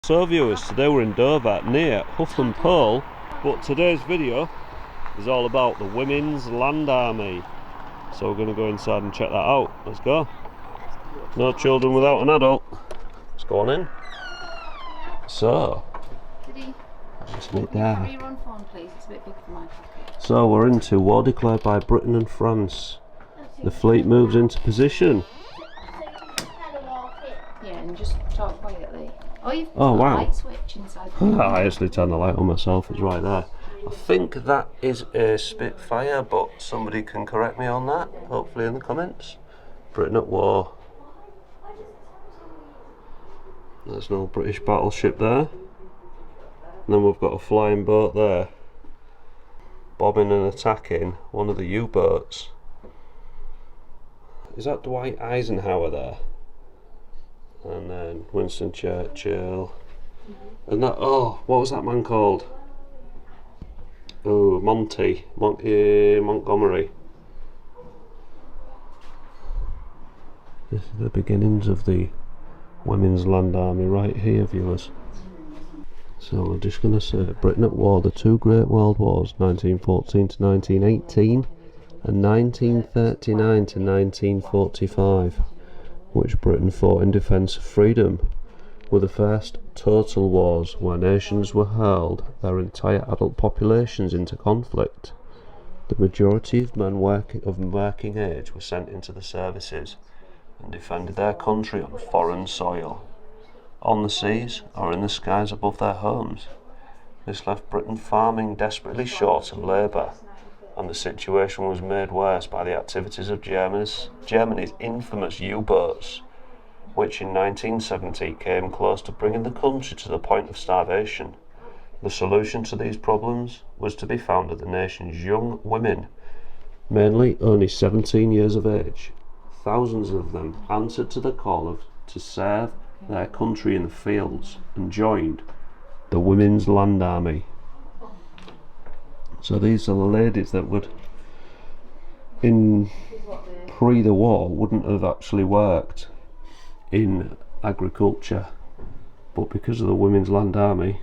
So viewers, today we're in Dover near Huff and Pearl, but today's video is all about the Women's Land Army. So we're going to go inside and check that out. Let's go. No children without an adult. Let's go on in. So, just meet there. So we're into war declared by Britain and France. The fleet moves into position. Yeah, and just talk quietly. Oh wow! Light switch inside. I actually turned the light on myself. It's right there. I think that is a Spitfire, but somebody can correct me on that. Hopefully in the comments. Britain at war. There's no British battleship there. And then we've got a flying boat there, bombing and attacking one of the U-boats. Is that Dwight Eisenhower there? And then Winston Churchill. And that, oh, what was that man called? Oh, Montgomery. This is the beginnings of the Women's Land Army right here, viewers. So we're just going to say Britain at war, the two great world wars, 1914 to 1918 and 1939 to 1945. Which Britain fought in defence of freedom, were the first total wars where nations were hurled their entire adult populations into conflict. The majority of men of working age were sent into the services and defended their country on foreign soil, on the seas or in the skies above their homes. This left Britain farming desperately short of labour, and the situation was made worse by the activities of Germany's infamous U-boats, which in 1970 came close to bringing the country to the point of starvation. The solution to these problems was to be found at the nation's young women, mainly only 17 years of age. Thousands of them answered to the call to serve their country in the fields and joined the Women's Land Army. So these are the ladies that would, in pre the war, wouldn't have actually worked in agriculture, but because of the Women's Land Army,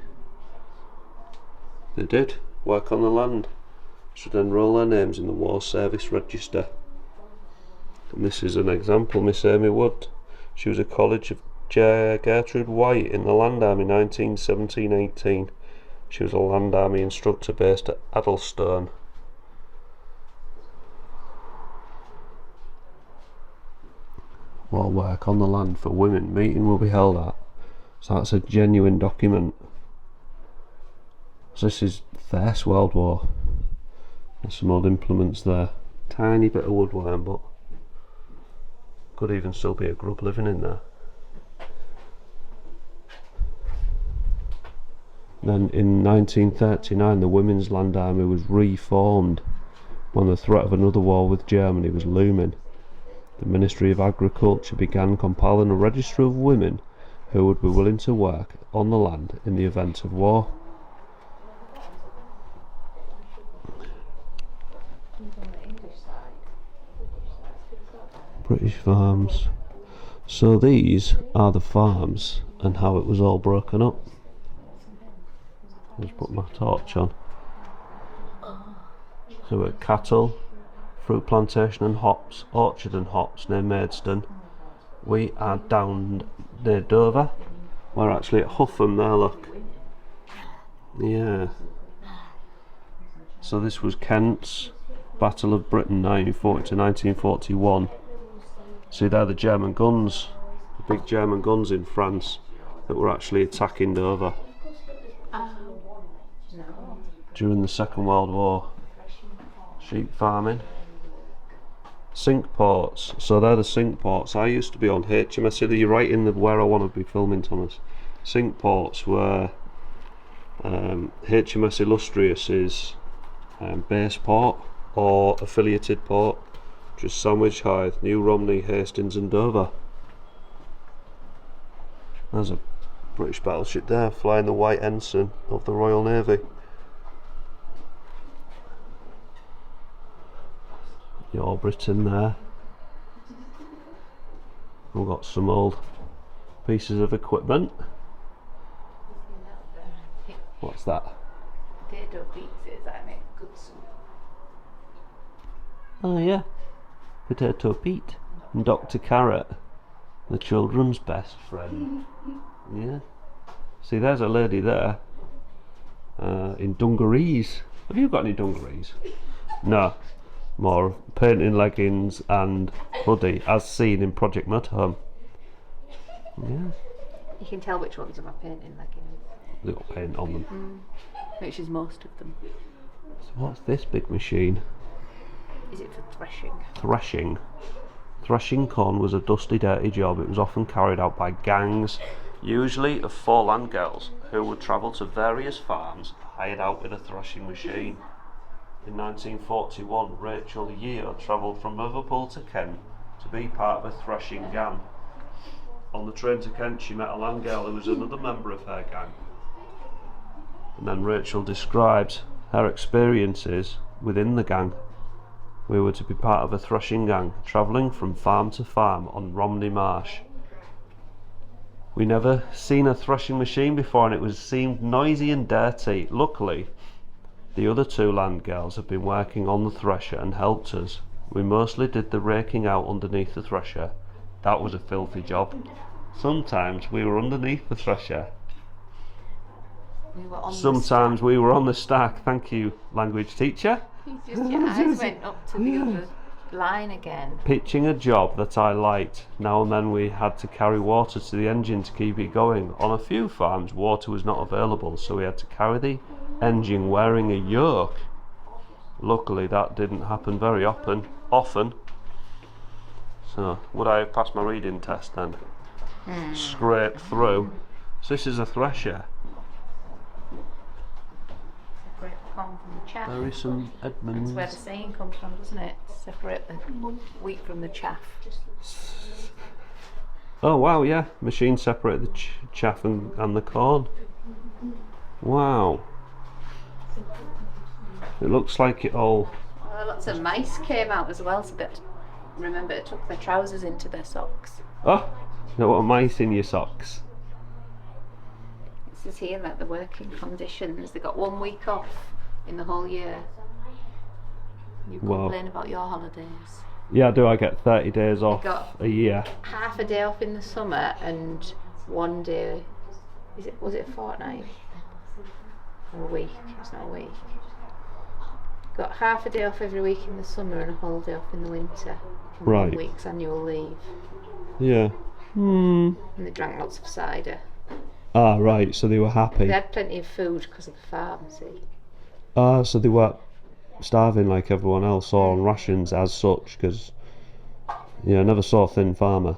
they did work on the land, should enrol their names in the War Service Register. And this is an example, Miss Amy Wood. She was a College of Gertrude White in the Land Army 1917-18. She was a Land Army instructor based at Addlestone. While work on the land for women meeting will be held at. So that's a genuine document. So this is First World War. There's some old implements there. Tiny bit of woodworm, but could even still be a grub living in there. Then in 1939 the Women's Land Army was reformed when the threat of another war with Germany was looming. The Ministry of Agriculture began compiling a register of women who would be willing to work on the land in the event of war. British farms. So these are the farms and how it was all broken up. Let's put my torch on. So we're cattle, fruit plantation and hops, orchard and hops near Maidstone. We are down near Dover. We're actually at Huffham there, look. Yeah. So this was Kent's Battle of Britain 1940 to 1941. See there the German guns, the big German guns in France that were actually attacking Dover during the Second World War. Sheep farming. Sink ports. So they're the sink ports. I used to be on HMS. You're right in the where I want to be filming, Thomas. Sink ports were HMS Illustrious's base port or affiliated port, just Sandwich, Hythe, New Romney, Hastings and Dover. There's a British battleship there flying the white ensign of the Royal Navy. Your Britain there. We've got some old pieces of equipment. What's that? Potato pizzas, I make good soup. Oh yeah, Potato Pete and Dr. Carrot, the children's best friend. Yeah. See, there's a lady there in dungarees. Have you got any dungarees? No. More painting leggings and hoodie, as seen in Project Motorhome. Yeah. You can tell which ones are my painting leggings. They've got paint on them. Which is most of them. So what's this big machine? Is it for threshing? Threshing. Threshing corn was a dusty, dirty job. It was often carried out by gangs, usually of 4 land girls, who would travel to various farms hired out with a threshing machine. In 1941, Rachel Year travelled from Liverpool to Kent to be part of a threshing gang. On the train to Kent, she met a land girl who was another member of her gang. And then Rachel describes her experiences within the gang. We were to be part of a threshing gang, travelling from farm to farm on Romney Marsh. We never seen a threshing machine before, and it seemed noisy and dirty. Luckily, the other 2 land girls had been working on the thresher and helped us. We mostly did the raking out underneath the thresher. That was a filthy job. Sometimes we were underneath the thresher. Sometimes we were on the stack. Thank you, language teacher. Just your eyes went up to the other line again. Pitching a job that I liked. Now and then we had to carry water to the engine to keep it going. On a few farms, water was not available, so we had to carry the engine wearing a yoke. Luckily, that didn't happen very often. So, would I have passed my reading test then? Scrape through. So this is a thresher. Separate the corn from the chaff. There is some Edmonds. That's where the saying comes from, doesn't it? Separate the wheat from the chaff. Oh wow, yeah. Machine separate the chaff and the corn. Wow. It looks like it all... Lots of mice came out as well, so that, remember, it took their trousers into their socks. Oh! You don't want mice in your socks. It says here that the working conditions, they got 1 week off in the whole year. You complain about your holidays. Yeah, I do. I get 30 days off got a year. Half a day off in the summer and 1 day. Was it a fortnight? Or a week? It's not a week. Got half a day off every week in the summer and a whole day off in the winter. And Right. 1 week's annual leave. Yeah. And they drank lots of cider. Ah, right. So they were happy. They had plenty of food because of the farm, see. Ah, so they weren't starving like everyone else or on rations as such, because I never saw a thin farmer.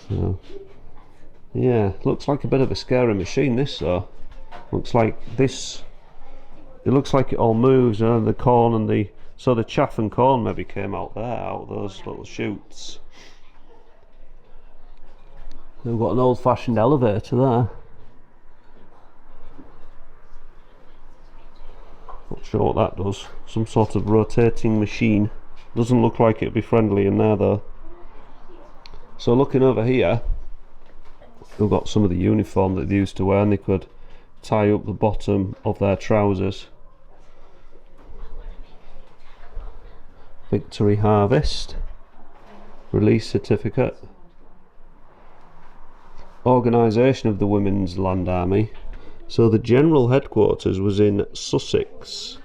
So yeah, looks like a bit of a scary machine, this though. Looks like this, it looks like it all moves, the corn and the chaff and corn maybe came out there, out of those little chutes. We've got an old-fashioned elevator there. Not sure what that does. Some sort of rotating machine. Doesn't look like it'd be friendly in there though. So looking over here, we've got some of the uniform that they used to wear, and they could tie up the bottom of their trousers. Victory Harvest. Release certificate. Organisation of the Women's Land Army. So the general headquarters was in Sussex.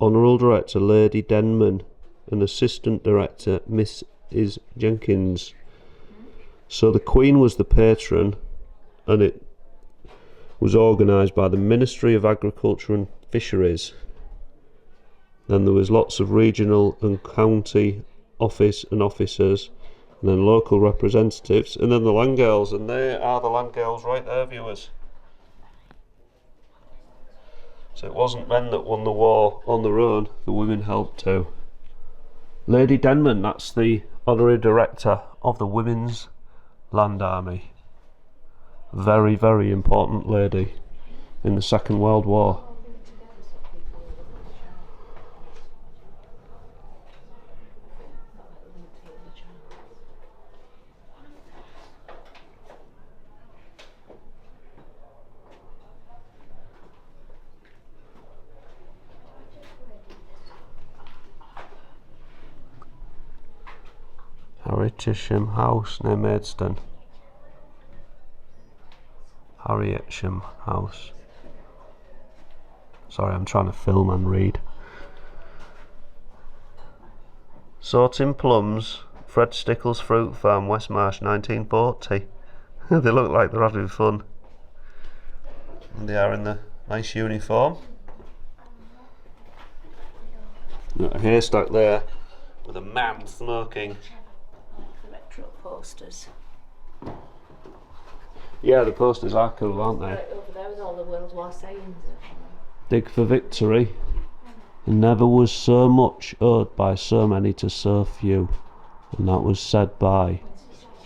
Honourable Director Lady Denman and Assistant Director Mrs. Jenkins. So the Queen was the patron, and it was organised by the Ministry of Agriculture and Fisheries. Then there was lots of regional and county office and officers, and then local representatives, and then the land girls, and they are the land girls right there, viewers. So it wasn't men that won the war on their own, the women helped too. Lady Denman, that's the honorary director of the Women's Land Army. Very, very important lady in the Second World War. Harrietsham House near Maidstone. Harrietsham House. Sorry, I'm trying to film and read. Sorting plums, Fred Stickles Fruit Farm, Westmarsh, 1940. They look like they're having fun. And they are in the nice uniform. Got a haystack there with a man smoking. The retro posters. Yeah, the posters are cool, aren't they? Right over there with all the World War sayings. Dig for victory. Never was so much owed by so many to so few. And that was said by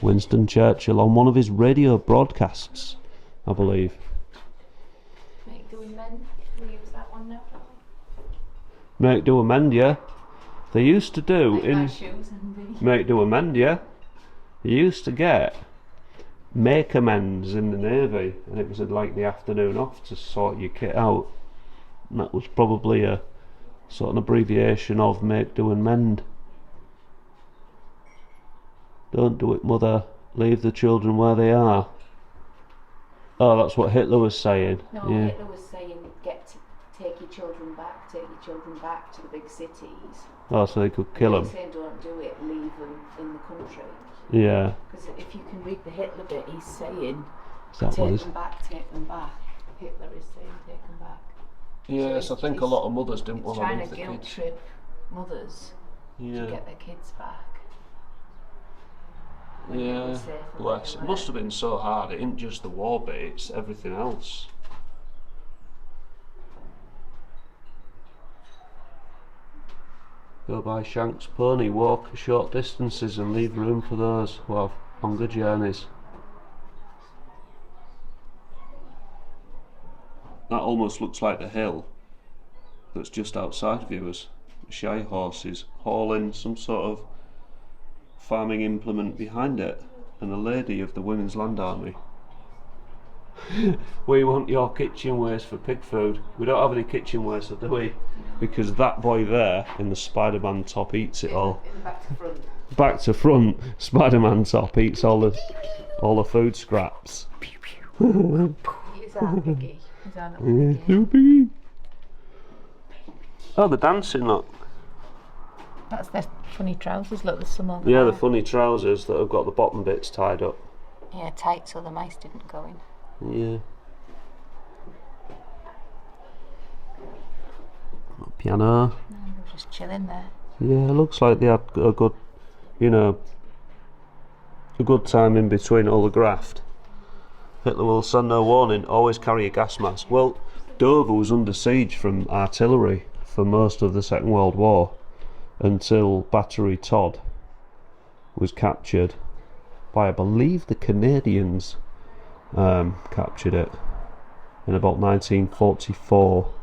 Winston Churchill on one of his radio broadcasts, I believe. Make do amend. We use that one now. Make do amend, yeah. They used to do Make in my shoes and Make do amend, yeah. They used to get make amends in the Navy, and it was like the afternoon off to sort your kit out. And that was probably a sort of an abbreviation of make do and mend. Don't do it, mother. Leave the children where they are. Oh, that's what Hitler was saying. No, yeah. Hitler was saying take your children back to the big cities. Oh, so they could kill them. He saying don't do it, leave them in the country. Yeah. Because if you can read the Hitler bit, he's saying Take them back. Hitler is saying take them back. Yes, so I think a lot of mothers didn't want to trying leave to the guilt kids. trip mothers to get their kids back. Yeah, bless. It must have been so hard. It isn't just the war bit, it's everything else. Go by Shank's pony, walk short distances and leave room for those who have longer journeys. That almost looks like the hill that's just outside viewers. Shy horses hauling some sort of farming implement behind it, and a lady of the Women's Land Army. We want your kitchen waste for pig food. We don't have any kitchen waste, do we? Because that boy there in the Spider-Man top eats it all. Back to front. Back to front, Spider-Man top eats all the food scraps. Is that a piggy? Is that not a piggy? Little piggy. Oh, the dancing, look. That's their funny trousers, look, there's some over Yeah, there. the funny trousers that have got the bottom bits tied up. Yeah, tight so the mice didn't go in. Yeah. Piano. No, they were just chilling there. Yeah, it looks like they had a good, a good time in between all the graft. Hitler will send no warning, always carry a gas mask. Well, Dover was under siege from artillery for most of the Second World War until Battery Todd was captured by, I believe, the Canadians. Captured it in about 1944.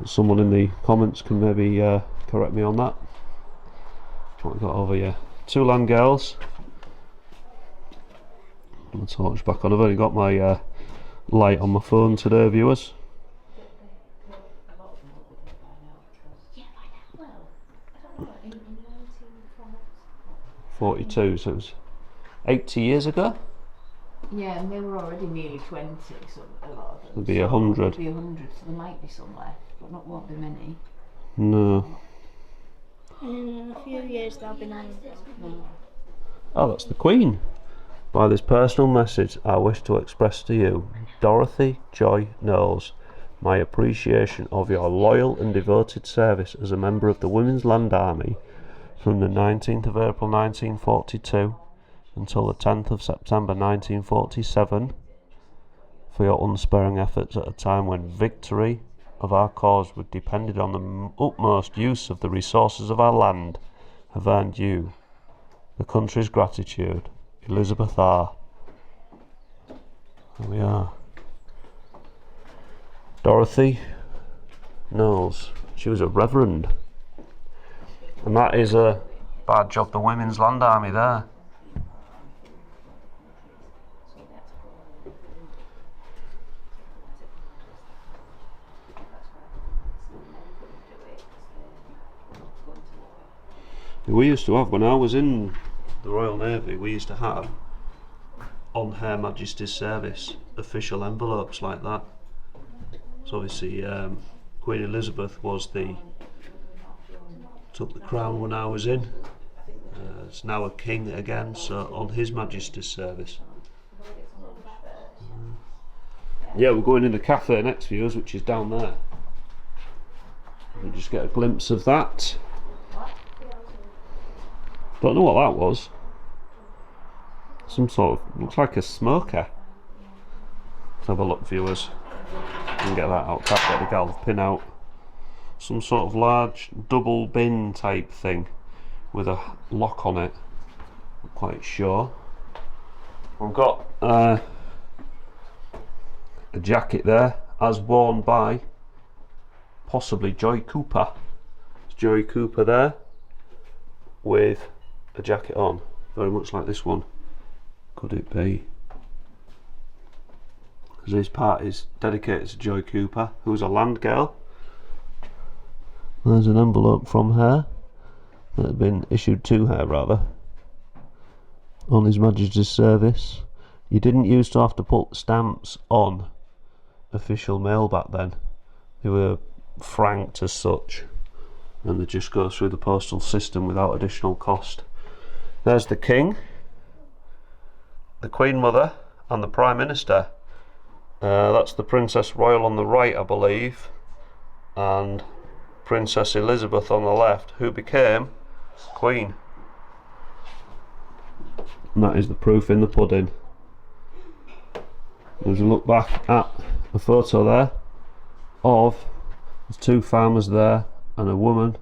Someone in the comments can maybe correct me on that. What we got over here? Two land girls. The torch back on. I've only got my light on my phone today, viewers. Yeah, well, I don't know, in 42, so it was 80 years ago. Yeah, and they were already nearly 20, so a lot of them. There'd be 100. There'd be 100, so there might be some left, but not won't be many. No. And in a few years there'll be none. No. Oh, that's the Queen. By this personal message, I wish to express to you, Dorothy Joy Knowles, my appreciation of your loyal and devoted service as a member of the Women's Land Army from the 19th of April 1942 until the 10th of September 1947, for your unsparing efforts at a time when victory of our cause would depended on the utmost use of the resources of our land, have earned you the country's gratitude. Elizabeth R. There we are. Dorothy Knowles. She was a reverend. And that is a badge of the Women's Land Army there. We used to have, when I was in the Royal Navy, we used to have on Her Majesty's service official envelopes like that. So obviously Queen Elizabeth took the crown when I was in. It's now a king again, so on His Majesty's service. Yeah, we're going in the cafe next for us, which is down there. We'll just get a glimpse of that. Don't know what that was. Some sort of, looks like a smoker. Let's have a look, viewers. And get that out, get the galv pin out. Some sort of large double bin type thing with a lock on it. I'm quite sure. We've got a jacket there, as worn by possibly Joy Cooper. It's Joy Cooper there with a jacket on, very much like this one. Could it be? Because this part is dedicated to Joy Cooper, who's a land girl. There's an envelope from her that had been issued to her, rather, on His Majesty's service. You didn't used to have to put stamps on official mail back then. They were franked as such, and they just go through the postal system without additional cost. There's the King, the Queen Mother and the Prime Minister. That's the Princess Royal on the right, I believe, and Princess Elizabeth on the left, who became Queen. And that is the proof in the pudding. As we look back at a photo there of two farmers there and a woman,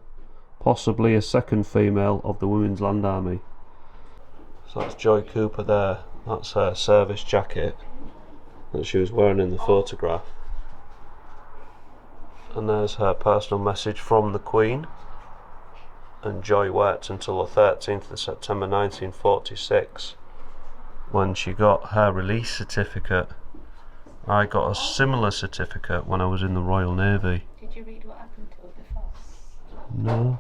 possibly a second female of the Women's Land Army. So that's Joy Cooper there. That's her service jacket that she was wearing in the photograph. And there's her personal message from the Queen. And Joy worked until the 13th of September 1946 when she got her release certificate. I got a similar certificate when I was in the Royal Navy. Did you read what happened to her before? No.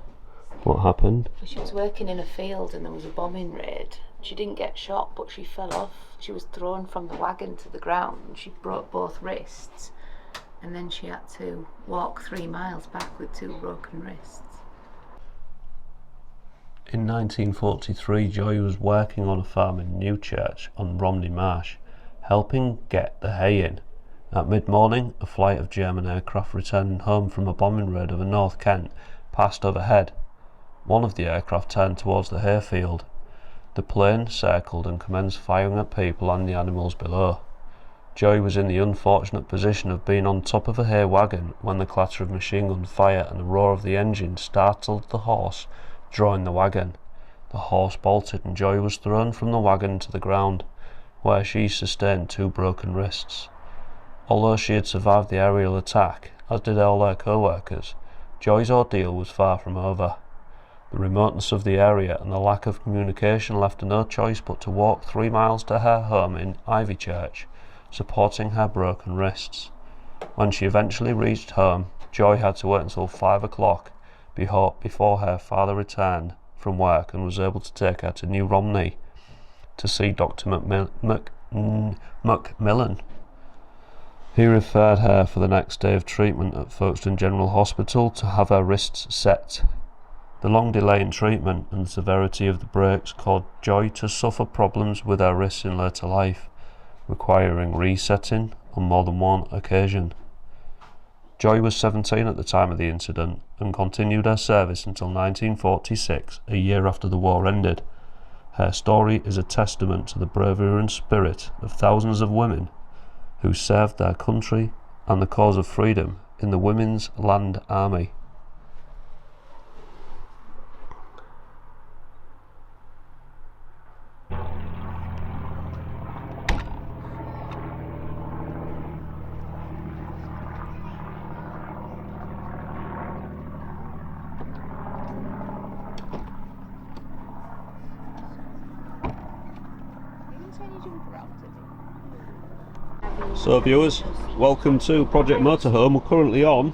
What happened? She was working in a field and there was a bombing raid. She didn't get shot, but she fell off. She was thrown from the wagon to the ground and she broke both wrists. And then she had to walk 3 miles back with 2 broken wrists. In 1943, Joy was working on a farm in Newchurch on Romney Marsh, helping get the hay in. At mid-morning, a flight of German aircraft returning home from a bombing raid over North Kent passed overhead. One of the aircraft turned towards the hayfield. The plane circled and commenced firing at people and the animals below. Joy was in the unfortunate position of being on top of a hay wagon when the clatter of machine gun fire and the roar of the engine startled the horse drawing the wagon. The horse bolted and Joy was thrown from the wagon to the ground, where she sustained 2 broken wrists. Although she had survived the aerial attack, as did all her co-workers, Joy's ordeal was far from over. The remoteness of the area and the lack of communication left her no choice but to walk 3 miles to her home in Ivychurch, supporting her broken wrists. When she eventually reached home, Joy had to wait until 5 o'clock before her father returned from work and was able to take her to New Romney to see Dr. Macmillan. He referred her for the next day of treatment at Folkestone General Hospital to have her wrists set. The long delay in treatment and the severity of the breaks caused Joy to suffer problems with her wrists in later life, requiring resetting on more than one occasion. Joy was 17 at the time of the incident and continued her service until 1946, a year after the war ended. Her story is a testament to the bravery and spirit of thousands of women who served their country and the cause of freedom in the Women's Land Army. So viewers, welcome to Project Motorhome. We're currently on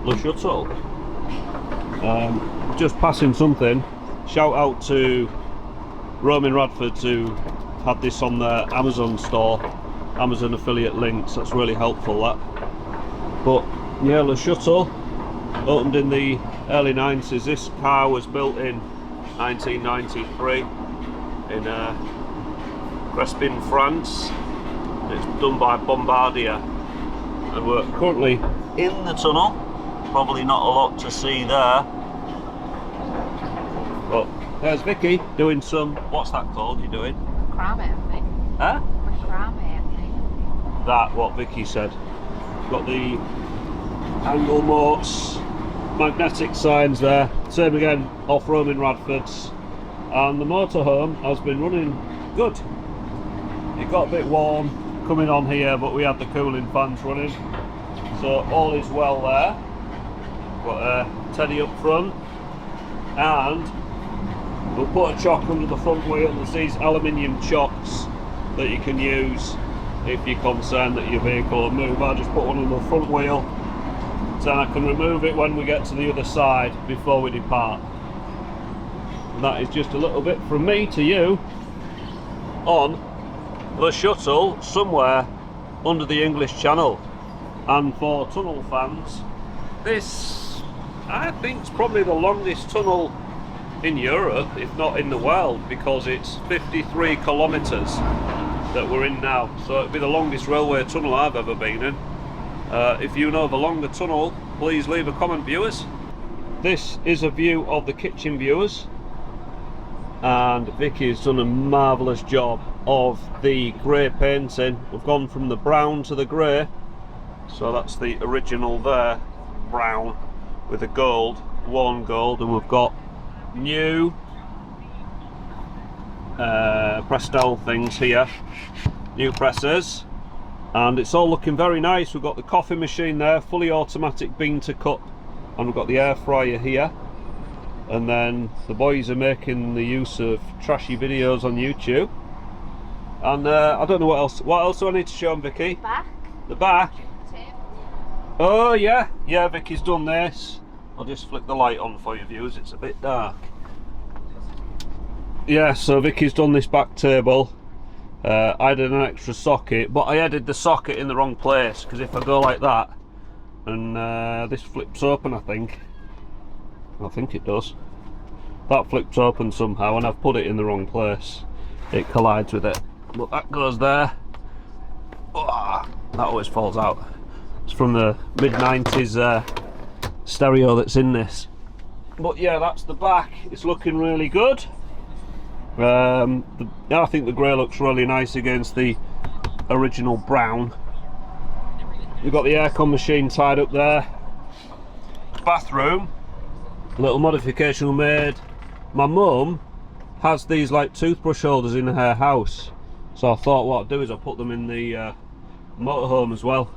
Eurotunnel. Just passing something. Shout out to Roman Radfords who had this on their Amazon store, Amazon affiliate links. That's really helpful, that. But yeah, Le Shuttle opened in the early 90s. This car was built in 1993 in Crespin, France. It's done by Bombardier, and we're currently in the tunnel. Probably not a lot to see there, but there's Vicky doing some, what's that called you're doing? Macrame, I think. Huh? Macrame, I think. That, what Vicky said. Got the angle moats, magnetic signs there. Same again, off Roman Radfords. And the motorhome has been running good. It got a bit warm coming on here, but we had the cooling fans running, so all is well there. Got a teddy up front, and we'll put a chock under the front wheel. There's these aluminium chocks that you can use if you're concerned that your vehicle will move. I'll just put one on the front wheel, so I can remove it when we get to the other side before we depart. And that is just a little bit from me to you on the shuttle somewhere under the English Channel. And for tunnel fans, this I think is probably the longest tunnel in Europe, if not in the world, because it's 53 kilometres that we're in now. So it'll be the longest railway tunnel I've ever been in. If you know of a longer tunnel, please leave a comment, viewers. This is a view of the kitchen, viewers, and Vicky's done a marvellous job of the grey painting. We've gone from the brown to the grey, so that's the original there, brown with the gold, worn gold, and we've got new Prestel things here, new presses, and it's all looking very nice. We've got the coffee machine there, fully automatic bean to cup, and we've got the air fryer here. And then the boys are making the use of trashy videos on YouTube. And I don't know what else. What else do I need to show them, Vicky? Back. The back. Tip. Oh yeah, yeah. Vicky's done this. I'll just flick the light on for you, viewers. It's a bit dark. Yeah, so Vicky's done this back table. I added an extra socket, but I added the socket in the wrong place, because if I go like that, and this flips open, I think it does. That flips open somehow, and I've put it in the wrong place. It collides with it, but that goes there. Oh, that always falls out. It's from the mid-90s stereo that's in this. But yeah, that's the back. It's looking really good. I think the grey looks really nice against the original brown. We've got the aircon machine tied up there. Bathroom. A little modification we made. My mum has these like toothbrush holders in her house, so I thought what I'd do is I'll put them in the motorhome as well.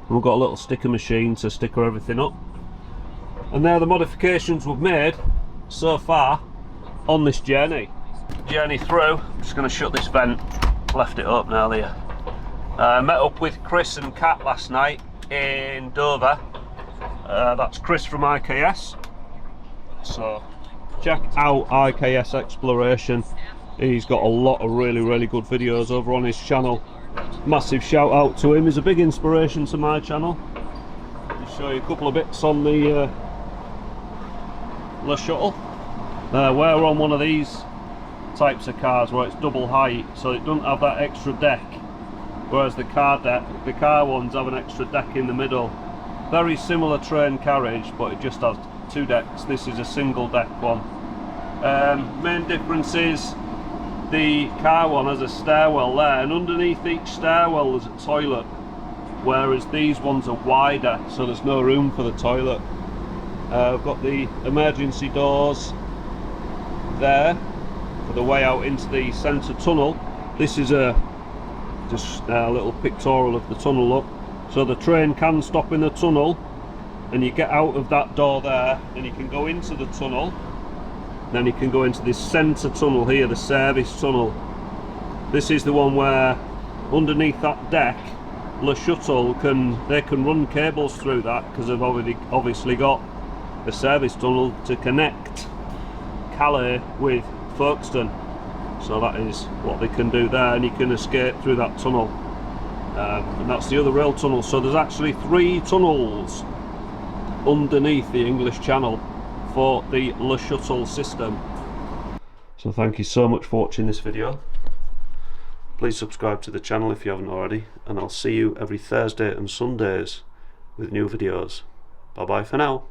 And we've got a little sticker machine to sticker everything up. And they're the modifications we've made so far on this journey through. I'm just going to shut this vent, left it up now there. Met up with Chris and Kat last night in Dover. That's Chris from IKS. So check out IKS Exploration. He's got a lot of really good videos over on his channel. Massive shout out to him. He's a big inspiration to my channel. I'll show you a couple of bits on the Le Shuttle. We're on one of these types of cars where it's double height, so it doesn't have that extra deck, whereas the car ones have an extra deck in the middle. Very similar train carriage, but it just has two decks. This is a single deck one. Main difference is the car one has a stairwell there, and underneath each stairwell there's a toilet, whereas these ones are wider, so there's no room for the toilet. I've got the emergency doors there for the way out into the centre tunnel. This is just a little pictorial of the tunnel look. So the train can stop in the tunnel, and you get out of that door there, and you can go into the tunnel. Then you can go into this centre tunnel here, the service tunnel. This is the one where underneath that deck, Le Shuttle can run cables through that, because they've obviously got the service tunnel to connect Calais with Folkestone. So that is what they can do there, and you can escape through that tunnel. And that's the other rail tunnel. So there's actually 3 tunnels underneath the English Channel for the Le Shuttle system. So thank you so much for watching this video. Please subscribe to the channel if you haven't already, and I'll see you every Thursday and Sundays with new videos. Bye bye for now.